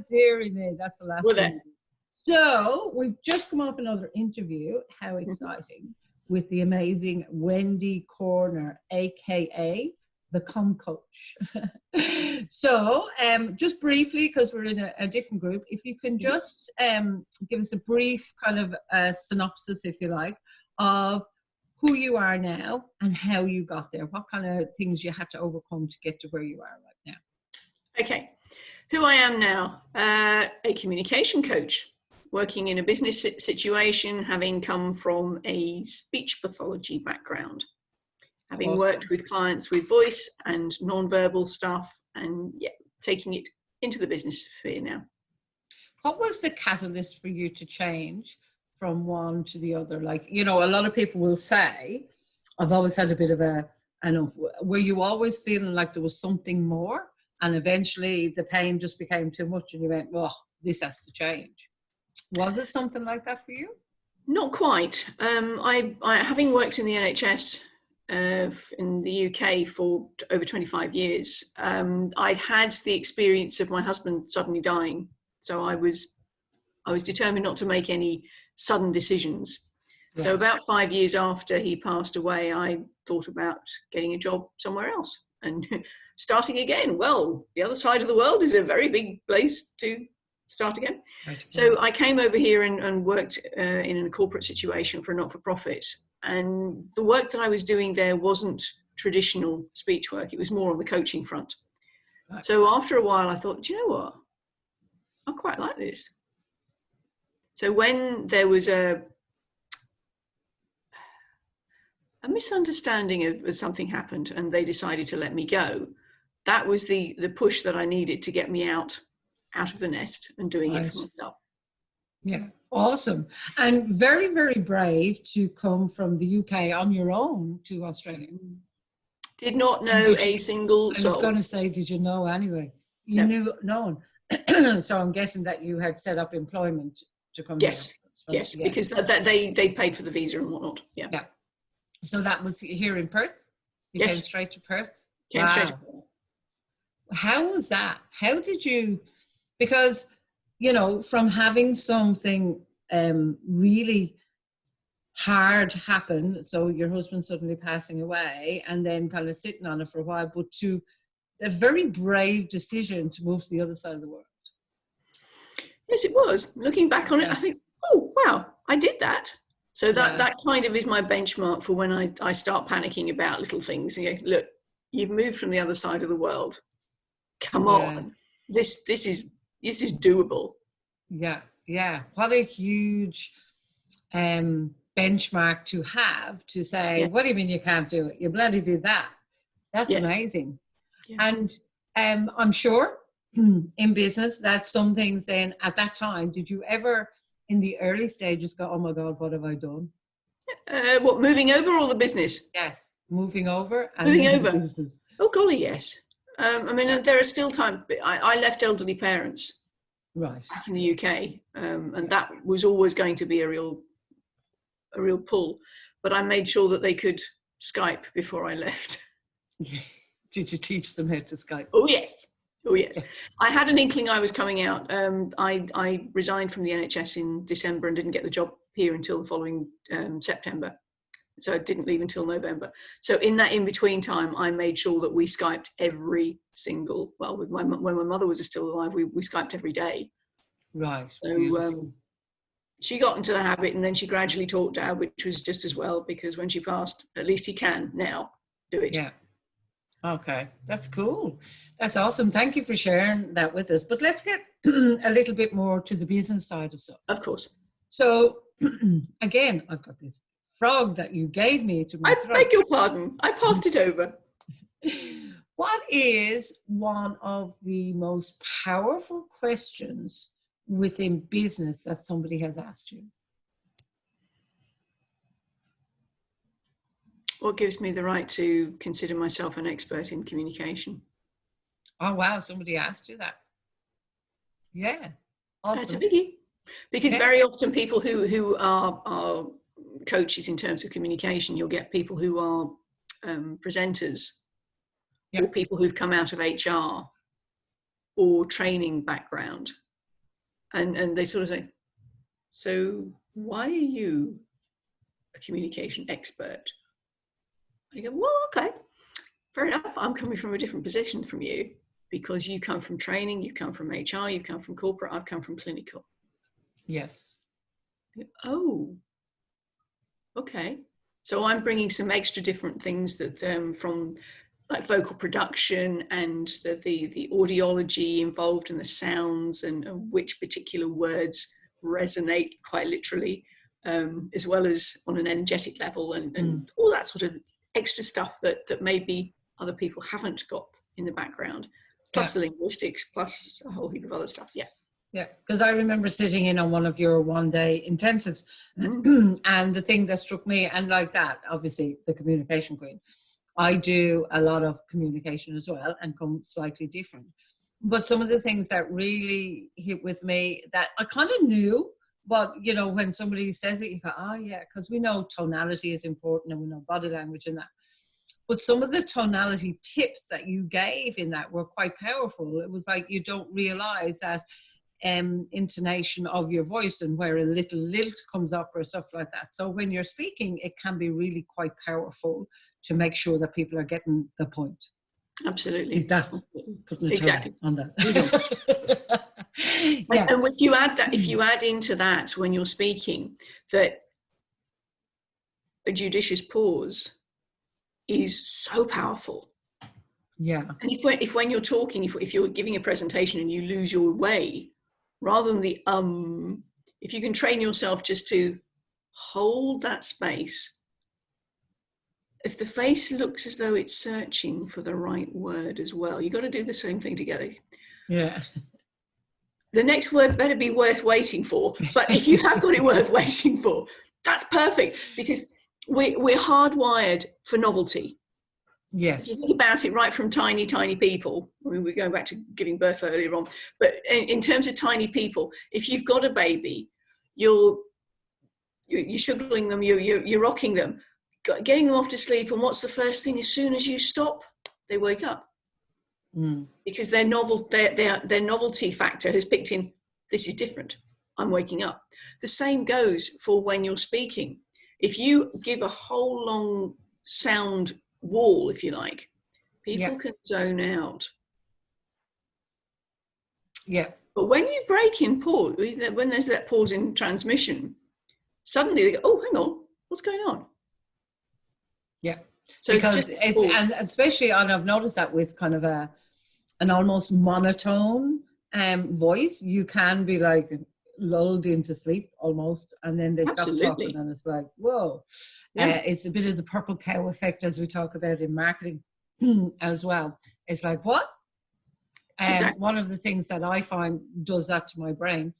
dearie me, that's the last Were thing. So we've just come off another interview. How exciting. With the amazing Wendy Corner, aka the Com Coach. So just briefly, because we're in a different group, if you can just give us a brief kind of synopsis, if you like, of who you are now and how you got there. What kind of things you had to overcome to get to where you are right now. Okay, who I am now, a communication coach, working in a business situation, having come from a speech pathology background, having worked with clients with voice and non-verbal stuff, and taking it into the business sphere now. What was the catalyst for you to change from one to the other? Like, you know, a lot of people will say, I've always had a bit of were you always feeling like there was something more, and eventually the pain just became too much and you went, well, this has to change? Was it something like that for you? Not quite. I having worked in the NHS in the UK for over 25 years, I'd had the experience of my husband suddenly dying. So I was determined not to make any sudden decisions. Yeah. So about 5 years after he passed away, I thought about getting a job somewhere else and starting again. Well, the other side of the world is a very big place to start again. Right. So I came over here and worked in a corporate situation for a not-for-profit. And the work that I was doing there wasn't traditional speech work. It was more on the coaching front. Right. So after a while, I thought, do you know what? I quite like this. So when there was a misunderstanding of something happened and they decided to let me go, that was the push that I needed to get me out of the nest and doing it for myself. Yeah, awesome. And very, very brave to come from the UK on your own to Australia. Did not know a single soul. I was going to say, did you know anyway? You knew no one. So I'm guessing that you had set up employment to come here. Yes, because they paid for the visa and whatnot. Yeah. So that was here in Perth? You came straight to Perth? Came straight to Perth. How was that? How did you... Because, you know, from having something really hard happen, so your husband suddenly passing away and then kind of sitting on it for a while, but to a very brave decision to move to the other side of the world. Yes, it was. Looking back on it, I think, oh, wow, I did that. So that kind of is my benchmark for when I start panicking about little things. You know, look, you've moved from the other side of the world. Come on. This is doable. Yeah. What a huge benchmark to have, to say, what do you mean you can't do it? You bloody did that. That's amazing. Yeah. And I'm sure in business that some things then at that time, did you ever in the early stages go, oh my God, what have I done? What, moving over or the business? Yes, moving over. And moving over. Business. Oh golly, yes. I mean, there are still times. I left elderly parents back in the UK, and that was always going to be a real pull. But I made sure that they could Skype before I left. Did you teach them how to Skype? Oh yes. I had an inkling I was coming out. I resigned from the NHS in December and didn't get the job here until the following September. So I didn't leave until November. So in that in-between time, I made sure that we Skyped every single, well, when my mother was still alive, we Skyped every day. Right. So she got into the habit, and then she gradually taught Dad, which was just as well, because when she passed, at least he can now do it. Yeah. Okay, that's cool. That's awesome. Thank you for sharing that with us. But let's get a little bit more to the business side of stuff. Of course. So again, I've got this frog that you gave me to my throat. I beg your pardon. I passed it over. What is one of the most powerful questions within business that somebody has asked you? What gives me the right to consider myself an expert in communication? Oh, wow. Somebody asked you that. Yeah. Awesome. That's a biggie. Because very often people who are coaches in terms of communication, you'll get people who are presenters or people who've come out of HR or training background. And they sort of say, so why are you a communication expert? I go, well, okay, fair enough. I'm coming from a different position from you, because you come from training, you come from HR, you come from corporate, I've come from clinical. Yes. Oh, okay. So I'm bringing some extra different things that from like vocal production and the audiology involved and the sounds and which particular words resonate quite literally, as well as on an energetic level and all that sort of extra stuff that maybe other people haven't got in the background, plus the linguistics, plus a whole heap of other stuff. Yeah. Yeah, because I remember sitting in on one of your one-day intensives, and the thing that struck me, and like that, obviously the communication queen, I do a lot of communication as well and come slightly different. But some of the things that really hit with me that I kind of knew, but you know, when somebody says it, you go, oh yeah, because we know tonality is important and we know body language and that. But some of the tonality tips that you gave in that were quite powerful. It was like you don't realize that intonation of your voice and where a little lilt comes up or stuff like that. So when you're speaking, it can be really quite powerful to make sure that people are getting the point. Absolutely. Exactly on that. Yeah. And if you add that, if you add into that when you're speaking, that a judicious pause is so powerful. Yeah. And if when you're talking, if you're giving a presentation and you lose your way, rather than the if you can train yourself just to hold that space, if the face looks as though it's searching for the right word as well, you've got to do the same thing together. Yeah. The next word better be worth waiting for. But if you have got it worth waiting for, that's perfect, because we're hardwired for novelty. Yes. If you think about it, right from tiny people, I mean, we're going back to giving birth earlier on, but in terms of tiny people, if you've got a baby, you're shuggling them, you're rocking them, getting them off to sleep, and what's the first thing? As soon as you stop, they wake up. Because their novelty factor has picked in, this is different, I'm waking up. The same goes for when you're speaking. If you give a whole long sound wall, if you like, people can zone out. Yeah. But when you break in pause, when there's that pause in transmission, suddenly they go, oh, hang on, what's going on? Yeah. So because it's, and especially, and I've noticed that with kind of an almost monotone voice, you can be like lulled into sleep almost, and then they stop talking, and it's like, whoa. It's a bit of the purple cow effect, as we talk about in marketing as well. It's like, what? One of the things that I find does that to my brain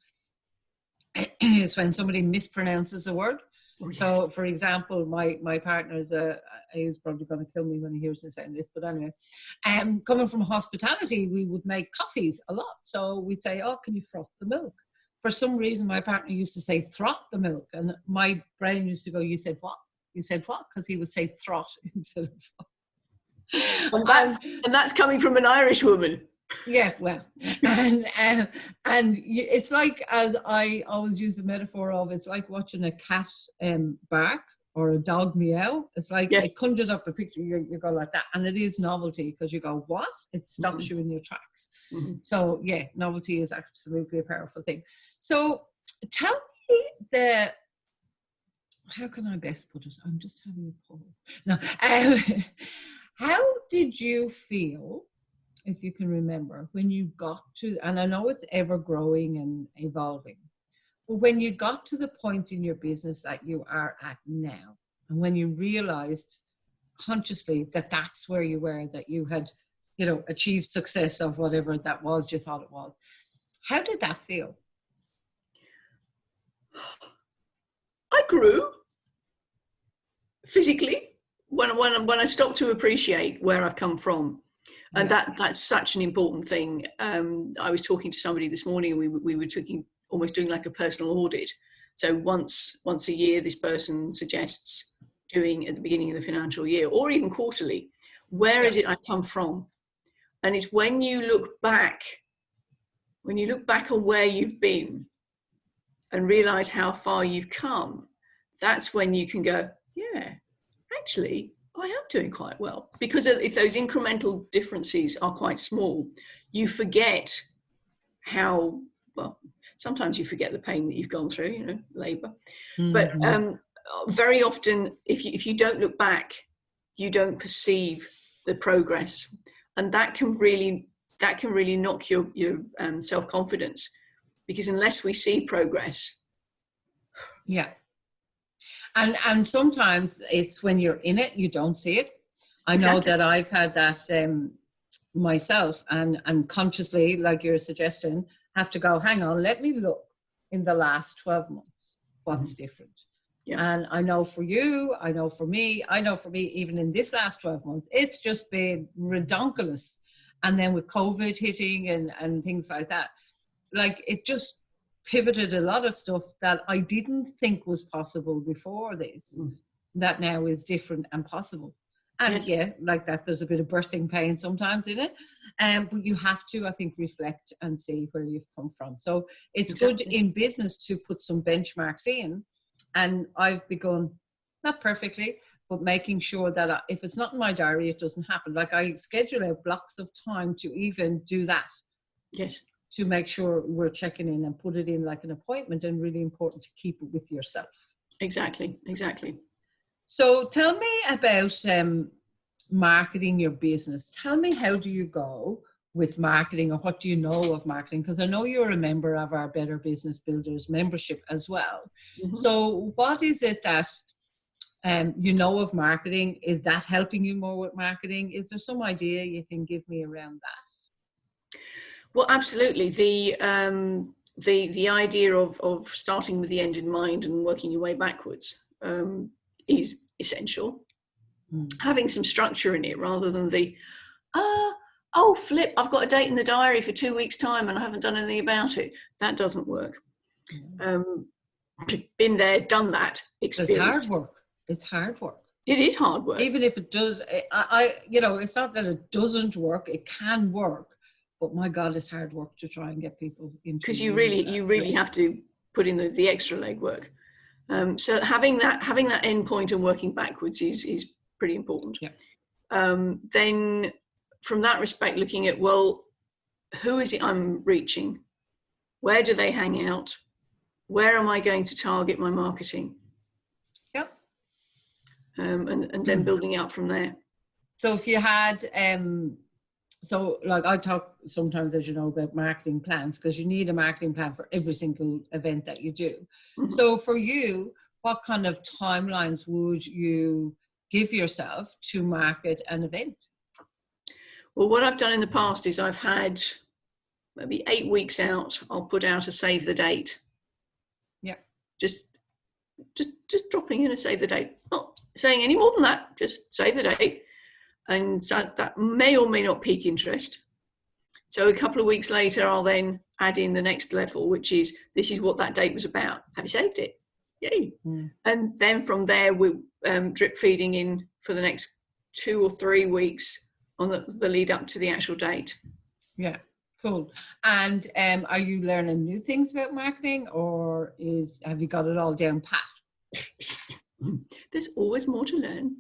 is when somebody mispronounces a word. So, for example, my partner is he's probably going to kill me when he hears me saying this, but anyway, coming from hospitality, we would make coffees a lot. So we'd say, oh, can you froth the milk? For some reason, my partner used to say froth the milk, and my brain used to go, you said what? You said what? Because he would say froth instead of froth. And that's coming from an Irish woman. Yeah, well, and it's like, as I always use the metaphor of, it's like watching a cat bark or a dog meow. It's like it conjures up a picture. You go like that, and it is novelty, because you go, what? It stops you in your tracks. So yeah, novelty is absolutely a powerful thing. So tell me how can I best put it? I'm just having a pause. No, how did you feel, if you can remember, when you got to, and I know it's ever growing and evolving, but when you got to the point in your business that you are at now, and when you realized consciously that that's where you were, that you had, achieved success of whatever that was you thought it was, how did that feel? I grew physically when I stopped to appreciate where I've come from. And that's such an important thing. I was talking to somebody this morning, and we were almost doing like a personal audit. So once a year, this person suggests doing at the beginning of the financial year, or even quarterly, where is it I've come from? And it's when you look back when you look back on where you've been and realize how far you've come, that's when you can go, yeah, actually, I am doing quite well. Because if those incremental differences are quite small, you forget how, well, sometimes you forget the pain that you've gone through, you know, labor. But very often, if you don't look back, you don't perceive the progress. And that can really knock your self-confidence, because unless we see progress. Yeah. And sometimes it's when you're in it, you don't see it. I know Exactly. that I've had that myself, and consciously, like you're suggesting, have to go, hang on, let me look in the last 12 months, what's different. Yeah. And I know for you, I know for me, even in this last 12 months, it's just been redonkulous. And then with COVID hitting and things like that, like it just pivoted a lot of stuff that I didn't think was possible before this, that now is different and possible. And yes, yeah, like that, there's a bit of birthing pain sometimes in it. But you have to, I think, reflect and see where you've come from. So it's good in business to put some benchmarks in. And I've begun, not perfectly, but making sure that if it's not in my diary, it doesn't happen. Like I schedule out blocks of time to even do that. Yes. To make sure we're checking in and put it in like an appointment, and really important to keep it with yourself. Exactly. So tell me about marketing your business. Tell me, how do you go with marketing, or what do you know of marketing? Because I know you're a member of our Better Business Builders membership as well. So what is it that you know of marketing? Is that helping you more with marketing? Is there some idea you can give me around that? Well, absolutely. The idea of starting with the end in mind and working your way backwards is essential. Having some structure in it, rather than oh flip, I've got a date in the diary for 2 weeks' time and I haven't done anything about it. That doesn't work. Been there, done that. It's hard work. It's hard work. It is hard work. Even if it does, it's not that it doesn't work. It can work. But my God, it's hard work to try and get people into. Because you really have to put in the extra legwork. So having that end point and working backwards is pretty important. Yeah. Then from that respect, looking at, well, who is it I'm reaching? Where do they hang out? Where am I going to target my marketing? Yep. And then building out from there. So if you had so like I talk sometimes, as you know, about marketing plans, because you need a marketing plan for every single event that you do. So for you, what kind of timelines would you give yourself to market an event? Well, what I've done in the past is I've had maybe 8 weeks out. I'll put out a save the date. Yeah. Just dropping in a save the date. Not saying any more than that. Just save the date. And so that may or may not pique interest. So a couple of weeks later, I'll then add in the next level, which is, this is what that date was about. Have you saved it? Yay. And then from there, we're drip feeding in for the next 2 or 3 weeks on the lead up to the actual date. Yeah, cool. And are you learning new things about marketing, or have you got it all down pat? There's always more to learn.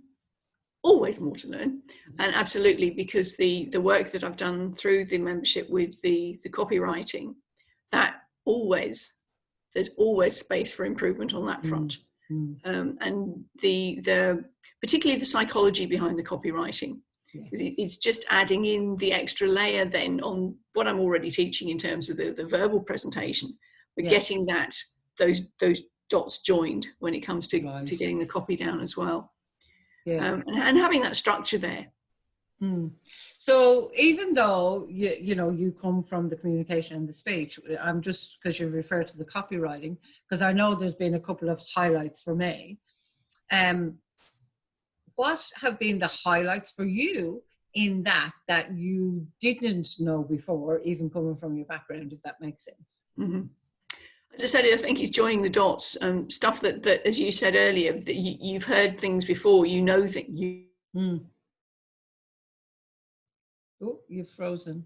Always more to learn. And absolutely, because the work that I've done through the membership with the copywriting, there's always space for improvement on that front. And the particularly the psychology behind the copywriting. Yes. It's just adding in the extra layer then on what I'm already teaching in terms of the verbal presentation, but getting those dots joined when it comes to getting the copy down as well. Yeah. And having that structure there. So even though you come from the communication and the speech, I'm just, because you refer to the copywriting, because I know there's been a couple of highlights for me. What have been the highlights for you in that you didn't know before, even coming from your background, if that makes sense? As I said, I think it's joining the dots, stuff that, as you said earlier, that you've heard things before, that you. Oh, you've frozen.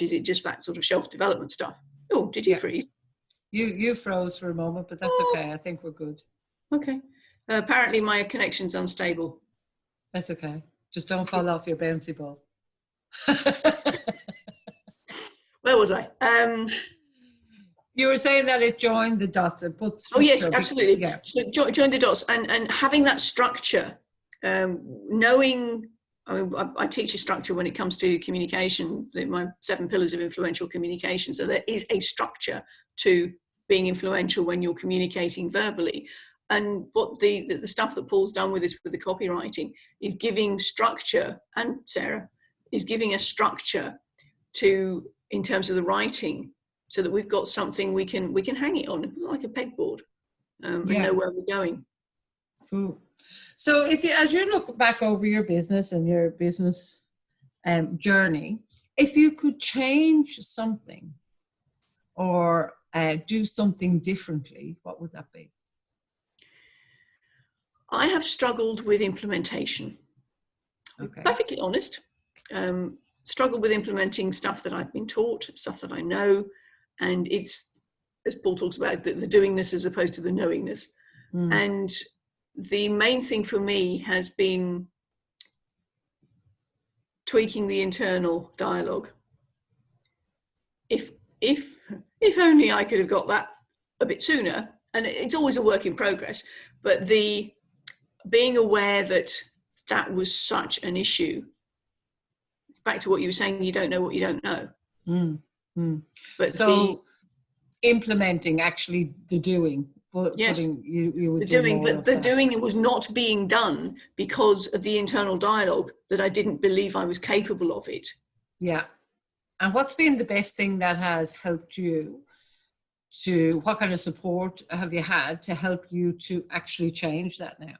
is it just that sort of shelf development stuff? Oh, did you freeze? You froze for a moment, but that's okay. I think we're good. Okay. Apparently my connection's unstable. That's okay. Just don't fall off your bouncy ball. Where was I? You were saying that it joined the dots and put structure. Oh yes, absolutely. Yeah. So join the dots and having that structure, knowing. I mean, I teach a structure when it comes to communication. My 7 pillars of influential communication. So there is a structure to being influential when you're communicating verbally. And what the stuff that Paul's done with this, with the copywriting, is giving structure, and Sarah is giving a structure to, in terms of the writing, so that we've got something we can hang it on like a pegboard, and know where we're going. Cool. So if you, as you look back over your business and your business journey, if you could change something or do something differently, what would that be? I have struggled with implementation. Okay. Perfectly honest. Struggled with implementing stuff that I've been taught, stuff that I know, and it's, as Paul talks about, the doingness as opposed to the knowingness. And the main thing for me has been tweaking the internal dialogue. If only I could have got that a bit sooner, and it's always a work in progress, but the being aware that was such an issue. It's back to what you were saying, you don't know what you don't know. But so implementing actually the doing, but yes, you would the doing, but the doing was not being done because of the internal dialogue that I didn't believe I was capable of it. Yeah. And what's been the best thing that has helped you to, what kind of support have you had to help you to actually change that now?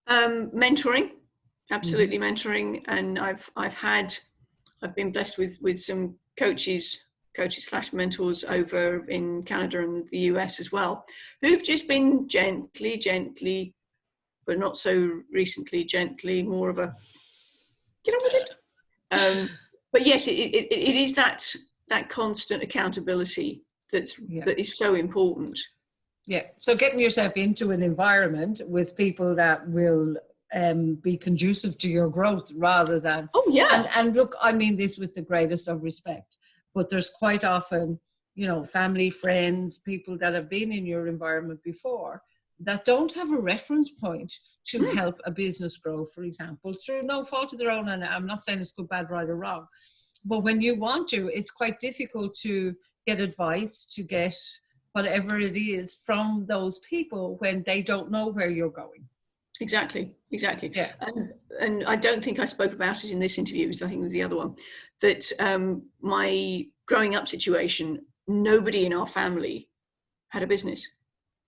Mentoring, absolutely mentoring. And I've been blessed with some coaches / mentors over in Canada and the US as well, who've just been gently, but not so recently gently, more of a get on with it. But yes, it is that constant accountability that is so important. Yeah. So getting yourself into an environment with people that will be conducive to your growth rather than. Oh yeah. And look, I mean this with the greatest of respect, but there's quite often, family, friends, people that have been in your environment before that don't have a reference point to help a business grow, for example, through no fault of their own. And I'm not saying it's good, bad, right or wrong, but when you want to, it's quite difficult to get advice, to get whatever it is from those people when they don't know where you're going. Exactly. Yeah. And I don't think I spoke about it in this interview, I think it was the other one, that my growing up situation, nobody in our family had a business.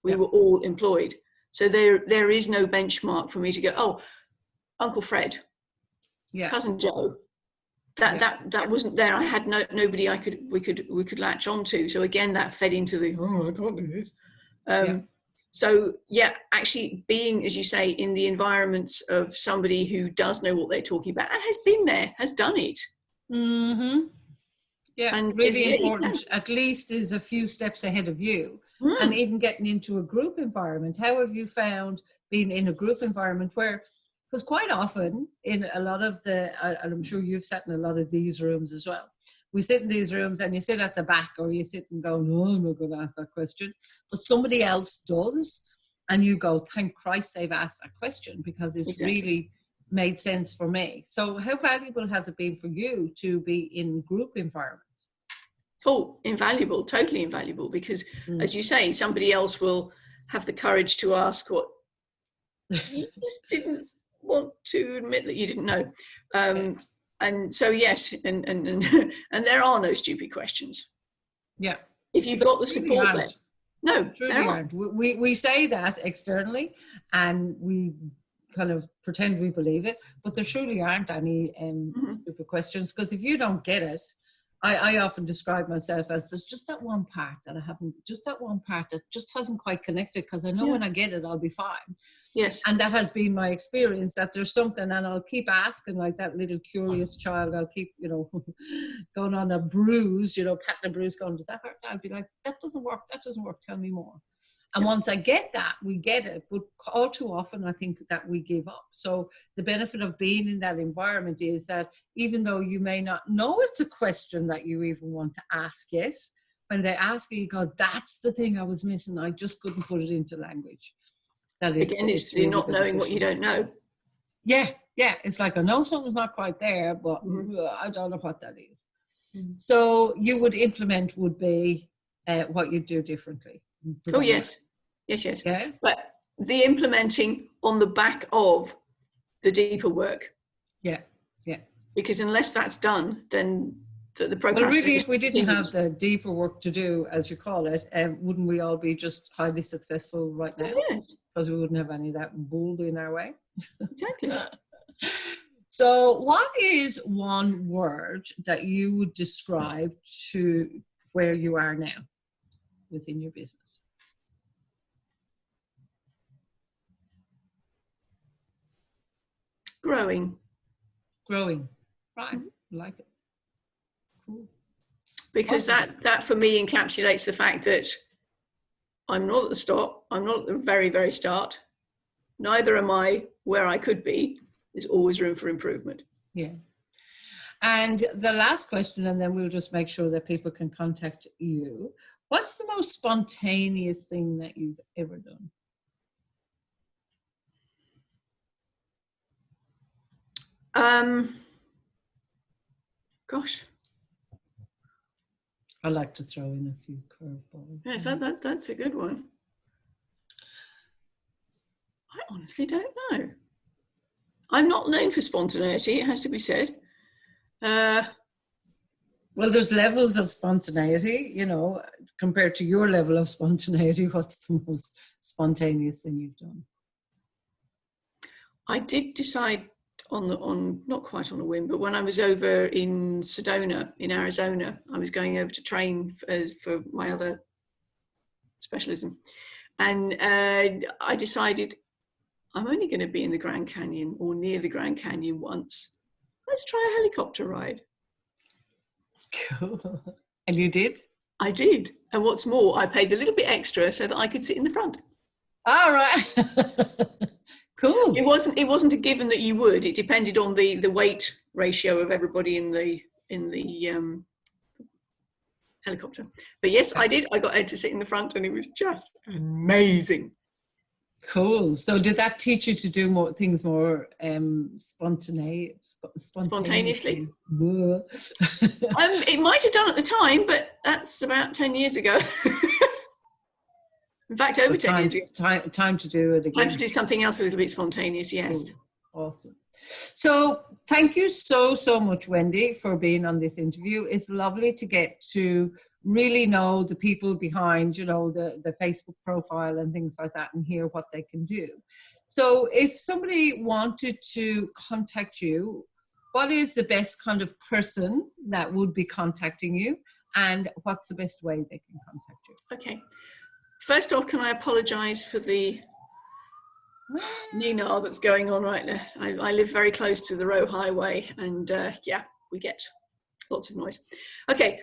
We were all employed. So there is no benchmark for me to go, oh, Uncle Fred, Cousin Joe. That wasn't there. I had nobody we could latch onto. So again, that fed into the I can't do this. So actually being, as you say, in the environments of somebody who does know what they're talking about and has been there, has done it. Yeah, and really important. At least is a few steps ahead of you. And even getting into a group environment. How have you found being in a group environment where, because quite often in a lot of and I'm sure you've sat in a lot of these rooms as well. We sit in these rooms and you sit at the back or you sit and go, no, I'm not going to ask that question. But somebody else does. And you go, thank Christ they've asked that question because it's really made sense for me. So how valuable has it been for you to be in group environments? Oh, invaluable, totally invaluable, because as you say, somebody else will have the courage to ask what you just didn't want to admit that you didn't know. And so, yes, and there are no stupid questions. Yeah. If you've got the support there. No, truly aren't. We say that externally and we kind of pretend we believe it, but there truly aren't any stupid questions, because if you don't get it, I often describe myself as there's just that one part that I haven't, just that one part that just hasn't quite connected, because I know when I get it, I'll be fine. Yes. And that has been my experience, that there's something, and I'll keep asking, like that little curious child, I'll keep, going on a bruise, patting a bruise, going, does that hurt? I'll be like, that doesn't work, tell me more. And once I get that, we get it. But all too often, I think that we give up. So the benefit of being in that environment is that even though you may not know it's a question that you even want to ask it, when they ask you, you go, that's the thing I was missing. I just couldn't put it into language. Again, it's really not knowing what you don't know. Yeah. It's like, I know something's not quite there, but I don't know what that is. Mm-hmm. So you would implement would be what you do differently. Oh, yes. Okay. But the implementing on the back of the deeper work. Yeah. Because unless that's done, then the procrastination. Well, really, if we didn't have the deeper work to do, as you call it, wouldn't we all be just highly successful right now? Oh, yes. Because we wouldn't have any of that bull in our way. Exactly. So what is one word that you would describe to where you are now within your business? Growing. Right. Like it. Cool. Because that for me encapsulates the fact that I'm not at the stop. I'm not at the very, very start. Neither am I where I could be. There's always room for improvement. Yeah. And the last question, and then we'll just make sure that people can contact you. What's the most spontaneous thing that you've ever done? Gosh. I like to throw in a few curveballs. Yes, that's a good one. I honestly don't know. I'm not known for spontaneity, it has to be said. Well, there's levels of spontaneity, compared to your level of spontaneity. What's the most spontaneous thing you've done? I did decide on not quite on a whim, but when I was over in Sedona in Arizona, I was going over to train for my other specialism, and I decided I'm only going to be in the Grand Canyon or near the Grand Canyon once. Let's try a helicopter ride. Cool. And you did? I did. And what's more, I paid a little bit extra so that I could sit in the front. All right. Cool. It wasn't a given that you would. It depended on the weight ratio of everybody in the helicopter. But yes, I did. I got Ed to sit in the front, and it was just amazing. Cool. So did that teach you to do more things more spontaneously? It might have done at the time, but that's about 10 years ago. In fact, over 10 years ago. Time to do it again. Time to do something else a little bit spontaneous, yes. Cool. Awesome. So thank you so much, Wendy, for being on this interview. It's lovely to get to really know the people behind, the Facebook profile and things like that, and hear what they can do. So if somebody wanted to contact you, what is the best kind of person that would be contacting you, and what's the best way they can contact you? Okay. First off, can I apologise for the Nina that's going on right now? I live very close to the Row Highway, and we get lots of noise. Okay,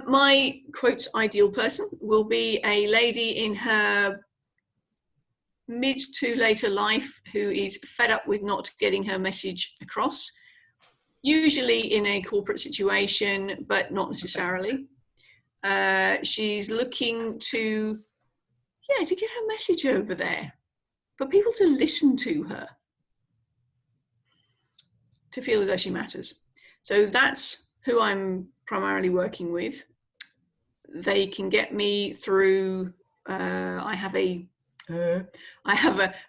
my quotes ideal person will be a lady in her mid to later life who is fed up with not getting her message across, usually in a corporate situation, but not necessarily. She's looking to get her message over there, for people to listen to her, to feel as though she matters. So that's who I'm primarily working with. They can get me through, I have a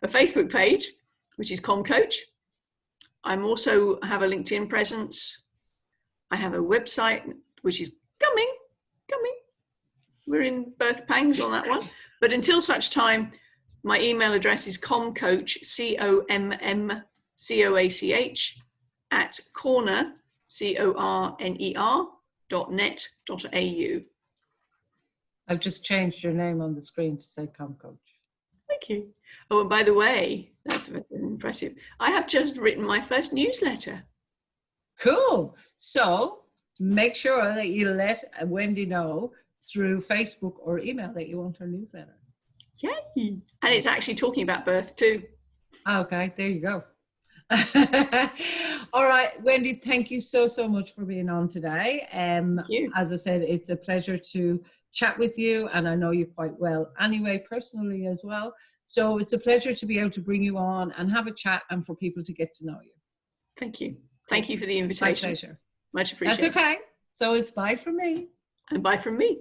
Facebook page, which is ComCoach. I'm also have a LinkedIn presence. I have a website, which is coming. We're in birth pangs on that one. But until such time, my email address is comcoach, COMMCOACH, @corner, CORNER, I've just changed your name on the screen to say Com Coach. Thank you. Oh, and by the way, that's impressive. I have just written my first newsletter. Cool. So make sure that you let Wendy know through Facebook or email that you want her newsletter. Yay! And it's actually talking about birth too. Okay, there you go. All right, Wendy, thank you so much for being on today. As I said, it's a pleasure to chat with you, and I know you quite well anyway, personally as well. So it's a pleasure to be able to bring you on and have a chat and for people to get to know you. Thank you. Thank you for the invitation. My pleasure. Much appreciated. That's okay. So it's bye from me. And bye from me.